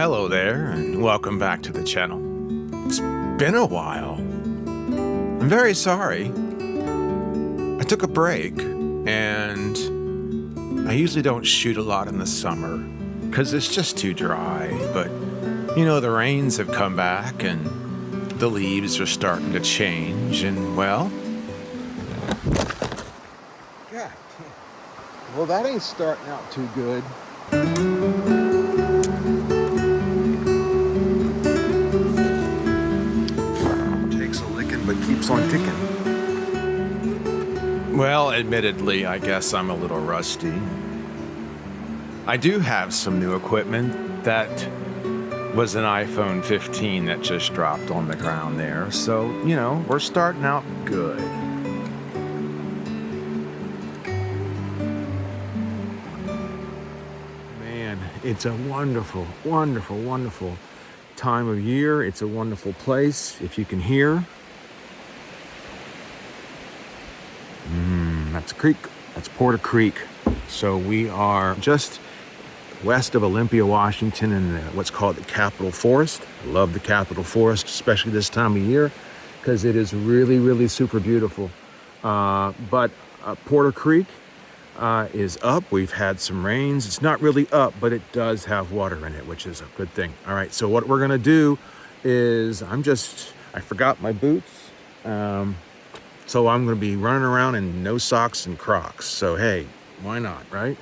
Hello there, and welcome back to the channel. It's been a while. I'm very sorry. I took a break, and I usually don't shoot a lot in the summer because it's just too dry, but you know, the rains have come back and the leaves are starting to change, and well... God damn. Well, that ain't starting out too good. Takes a licking, but keeps on ticking. Well, admittedly, I guess I'm a little rusty. I do have some new equipment that was an iPhone 15 that just dropped on the ground there. So, you know, we're starting out good. Man, it's a wonderful, wonderful, wonderful time of year. It's a wonderful place, if you can hear. That's a creek. That's Porter Creek. So we are just west of Olympia, Washington, in what's called the Capitol Forest. I love the Capitol Forest, especially this time of year, because it is really, really super beautiful. But Porter Creek is up. We've had some rains. It's not really up, but it does have water in it, which is a good thing. All right, so what we're gonna do is I forgot my boots. So I'm gonna be running around in no socks and Crocs. So hey, why not, right?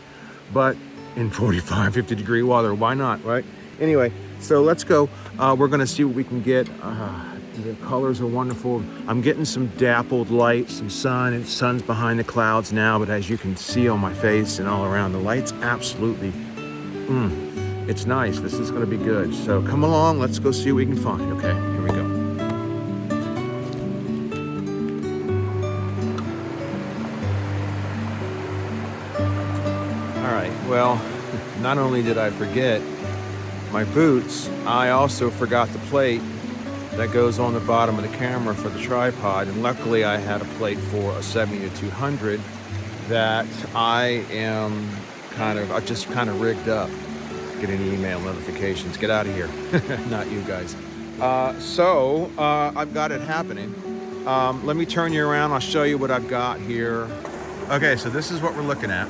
But in 45, 50 degree weather, why not, right? Anyway, so let's go. We're gonna see what we can get. The colors are wonderful. I'm getting some dappled light, some sun. And sun's behind the clouds now, but as you can see on my face and all around, the light's absolutely, it's nice. This is gonna be good. So come along, let's go see what we can find, okay? Here we go. All right, well, not only did I forget my boots, I also forgot the plate that goes on the bottom of the camera for the tripod, and luckily I had a plate for a 70-200 that I just kind of rigged up. Getting email notifications, get out of here. Not you guys. So I've got it happening. Let me turn you around, I'll show you what I've got here. Okay, so this is what we're looking at.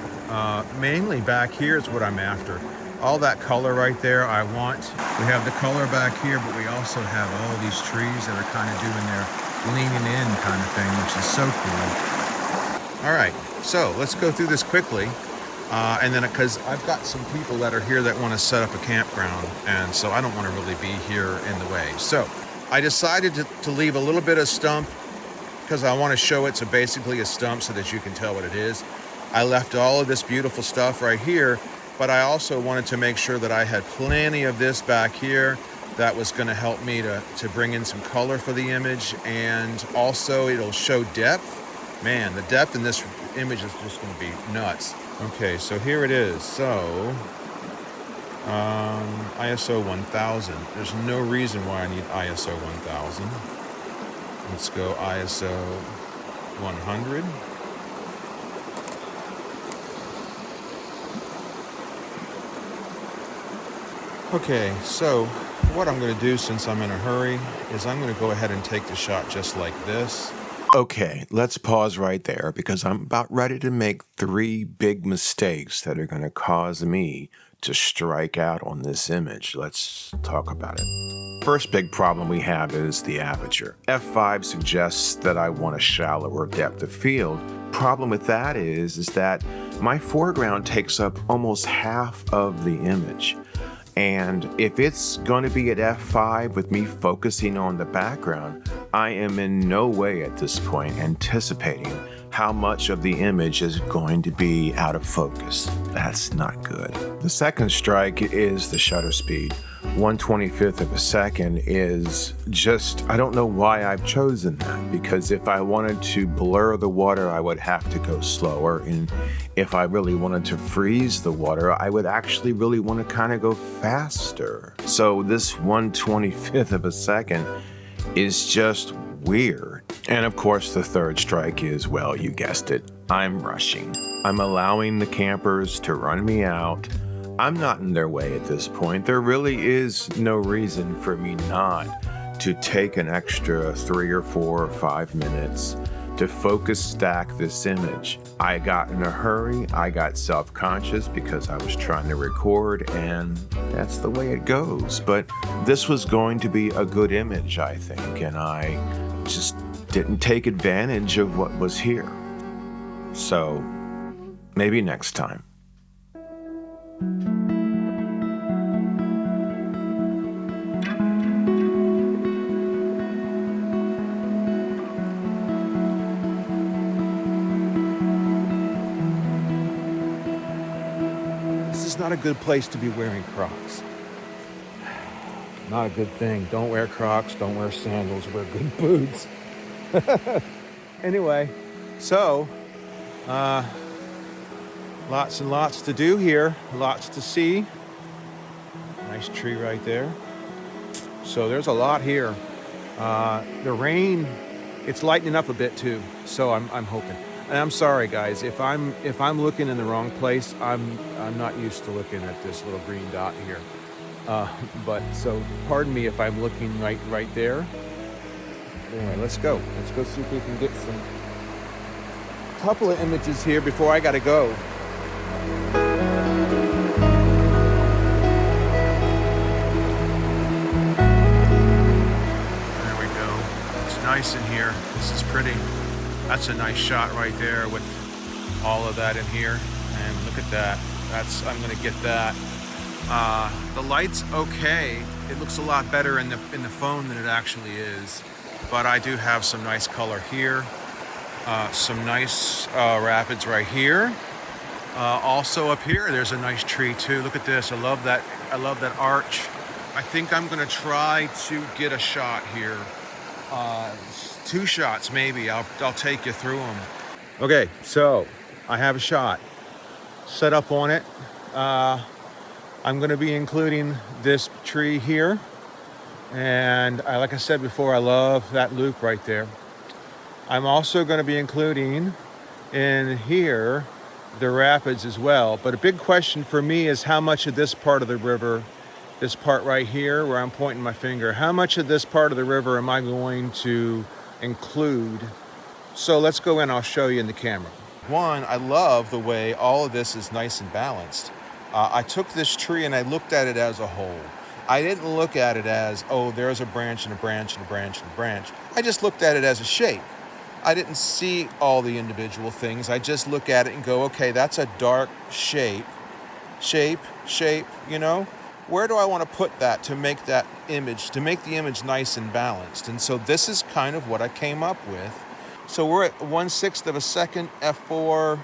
Mainly back here is what I'm after. All that color right there I want. We have the color back here, but we also have all these trees that are kind of doing their leaning in kind of thing, which is so cool. All right, so let's go through this quickly. And then, because I've got some people that are here that want to set up a campground, and so I don't want to really be here in the way. So I decided to leave a little bit of stump because I want to show it. So basically a stump so that you can tell what it is. I left all of this beautiful stuff right here, but I also wanted to make sure that I had plenty of this back here that was going to help me to bring in some color for the image, and also it'll show depth. Man, the depth in this image is just going to be nuts. Okay, so here it is. So ISO 1000. There's no reason why I need ISO 1000. Let's go ISO 100. Okay, so what I'm going to do, since I'm in a hurry, is I'm going to go ahead and take the shot just like this. Okay, let's pause right there because I'm about ready to make 3 big mistakes that are going to cause me to strike out on this image. Let's talk about it. First big problem we have is the aperture. F5 suggests that I want a shallower depth of field. Problem with that is that my foreground takes up almost half of the image. And if it's going to be at f5 with me focusing on the background, I am in no way at this point anticipating how much of the image is going to be out of focus. That's not good. The second strike is the shutter speed. 1/25 of a second is just, I don't know why I've chosen that, because if I wanted to blur the water, I would have to go slower. And if I really wanted to freeze the water, I would actually really want to kind of go faster. So this 1/25 of a second is just weird. And of course, the third strike is, well, you guessed it, I'm rushing. I'm allowing the campers to run me out. I'm not in their way at this point. There really is no reason for me not to take an extra 3 or 4 or 5 minutes to focus stack this image. I got in a hurry, I got self-conscious because I was trying to record, and that's the way it goes. But this was going to be a good image, I think, and I just didn't take advantage of what was here. So maybe next time. This is not a good place to be wearing Crocs. Not a good thing. Don't wear Crocs, don't wear sandals, wear good boots. Anyway, so lots and lots to do here, lots to see. Nice tree right there. So there's a lot here. The rain, it's lightening up a bit too. So I'm hoping. And I'm sorry, guys, if I'm looking in the wrong place. I'm not used to looking at this little green dot here. But so pardon me if I'm looking right there. Anyway, let's go. Let's go see if we can get some couple of images here before I gotta go. There we go. It's nice in here. This is pretty. That's a nice shot right there with all of that in here. And look at that. I'm gonna get that. The light's okay. It looks a lot better in the phone than it actually is. But I do have some nice color here. Some nice rapids right here. Also up here, there's a nice tree too. Look at this. I love that arch. I think I'm gonna try to get a shot here. 2 shots maybe. I'll take you through them. Okay, so I have a shot set up on it. I'm going to be including this tree here, and like I said before, I love that loop right there. I'm also going to be including in here the rapids as well, but a big question for me is how much of this part of the river, this part right here where I'm pointing my finger, how much of this part of the river am I going to include? So let's go in, I'll show you in the camera. One, I love the way all of this is nice and balanced. I took this tree and I looked at it as a whole. I didn't look at it as, oh, there's a branch and a branch and a branch and a branch. I just looked at it as a shape. I didn't see all the individual things. I just look at it and go, okay, that's a dark shape, you know? Where do I want to put that to make that image, to make the image nice and balanced? And so this is kind of what I came up with. So we're at 1/6 of a second, f4.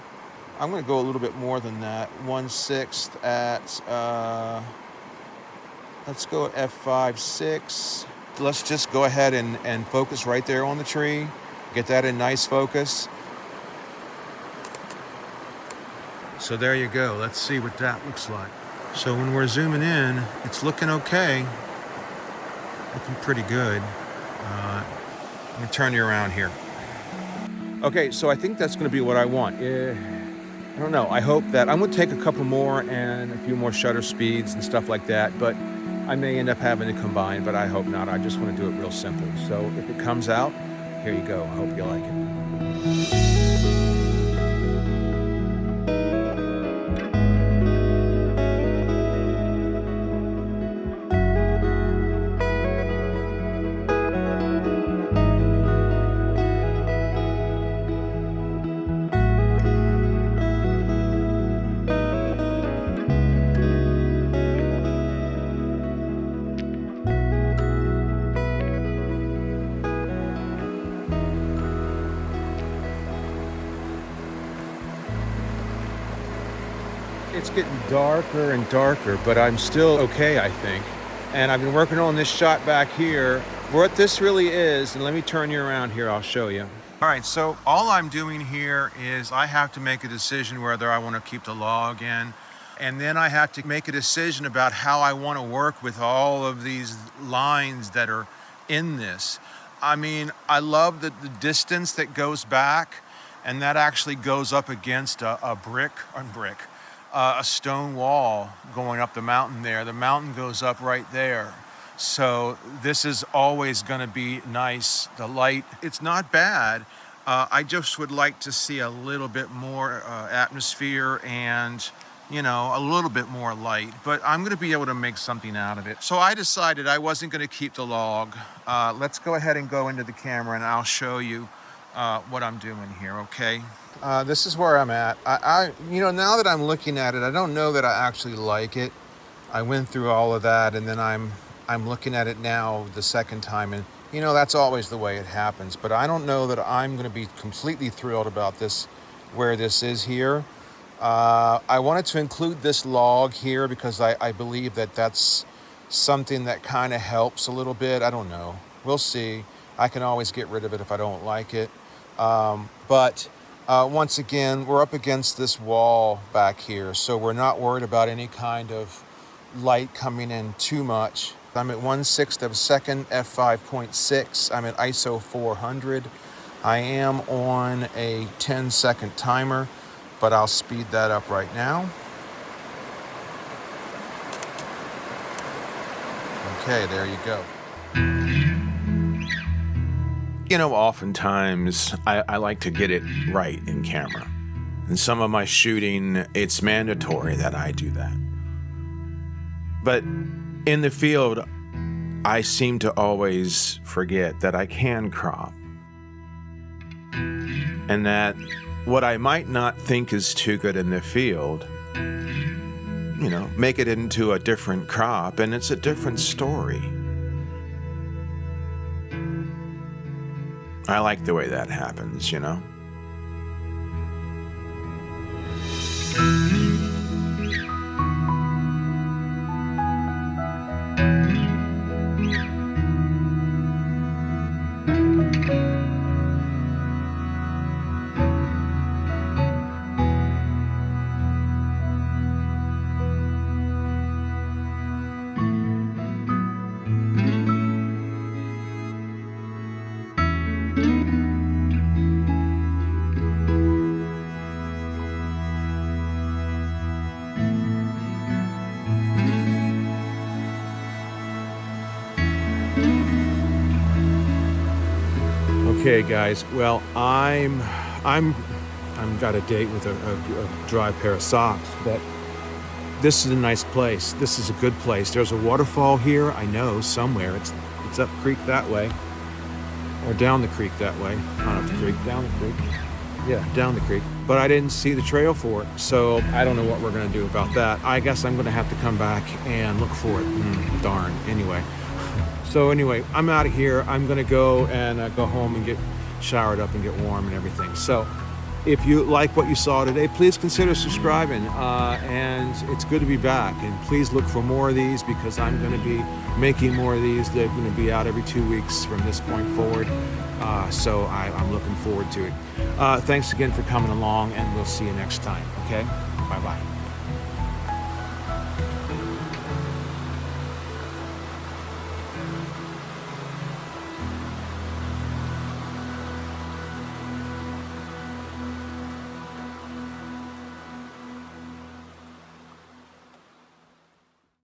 I'm going to go a little bit more than that. 1/6 at, let's go at f5.6. Let's just go ahead and focus right there on the tree. Get that in nice focus. So there you go. Let's see what that looks like. So when we're zooming in, it's looking okay. Looking pretty good. Let me turn you around here. Okay, so I think that's going to be what I want. I don't know. I hope that I'm going to take a couple more and a few more shutter speeds and stuff like that, but I may end up having to combine, but I hope not. I just want to do it real simple. So if it comes out, here you go. I hope you like it. It's getting darker and darker, but I'm still okay, I think. And I've been working on this shot back here. What this really is, and let me turn you around here, I'll show you. All right, so all I'm doing here is I have to make a decision whether I want to keep the log in, and then I have to make a decision about how I want to work with all of these lines that are in this. I mean, I love the distance that goes back, and that actually goes up against a brick, a stone wall going up the mountain there. The mountain goes up right there. So this is always going to be nice. The light, it's not bad. I just would like to see a little bit more atmosphere and, you know, a little bit more light, but I'm going to be able to make something out of it. So I decided I wasn't going to keep the log. Let's go ahead and go into the camera and I'll show you what I'm doing here, okay? This is where I'm at. You know, now that I'm looking at it, I don't know that I actually like it. I went through all of that, and then I'm looking at it now the second time, and you know, that's always the way it happens. But I don't know that I'm going to be completely thrilled about this, where this is here. I wanted to include this log here because I believe that that's something that kind of helps a little bit. I don't know. We'll see. I can always get rid of it if I don't like it. But once again, we're up against this wall back here, so we're not worried about any kind of light coming in too much. I'm at 1/6 of a second, f5.6. I'm at ISO 400. I am on a 10-second timer, but I'll speed that up right now. Okay, there you go. You know, oftentimes I like to get it right in camera. In some of my shooting, it's mandatory that I do that. But in the field, I seem to always forget that I can crop. And that what I might not think is too good in the field, you know, make it into a different crop and it's a different story. I like the way that happens, you know? Okay, guys. Well, I'm got a date with a dry pair of socks. But this is a nice place. This is a good place. There's a waterfall here. I know somewhere. It's up creek that way, or down the creek that way. Not up the creek, down the creek. Yeah, down the creek. But I didn't see the trail for it, so I don't know what we're gonna do about that. I guess I'm gonna have to come back and look for it. Darn. Anyway. So anyway, I'm out of here. I'm gonna go and go home and get showered up and get warm and everything. So if you like what you saw today, please consider subscribing. And it's good to be back. And please look for more of these because I'm gonna be making more of these. They're gonna be out every 2 weeks from this point forward. So I'm looking forward to it. Thanks again for coming along, and we'll see you next time, okay? Bye-bye.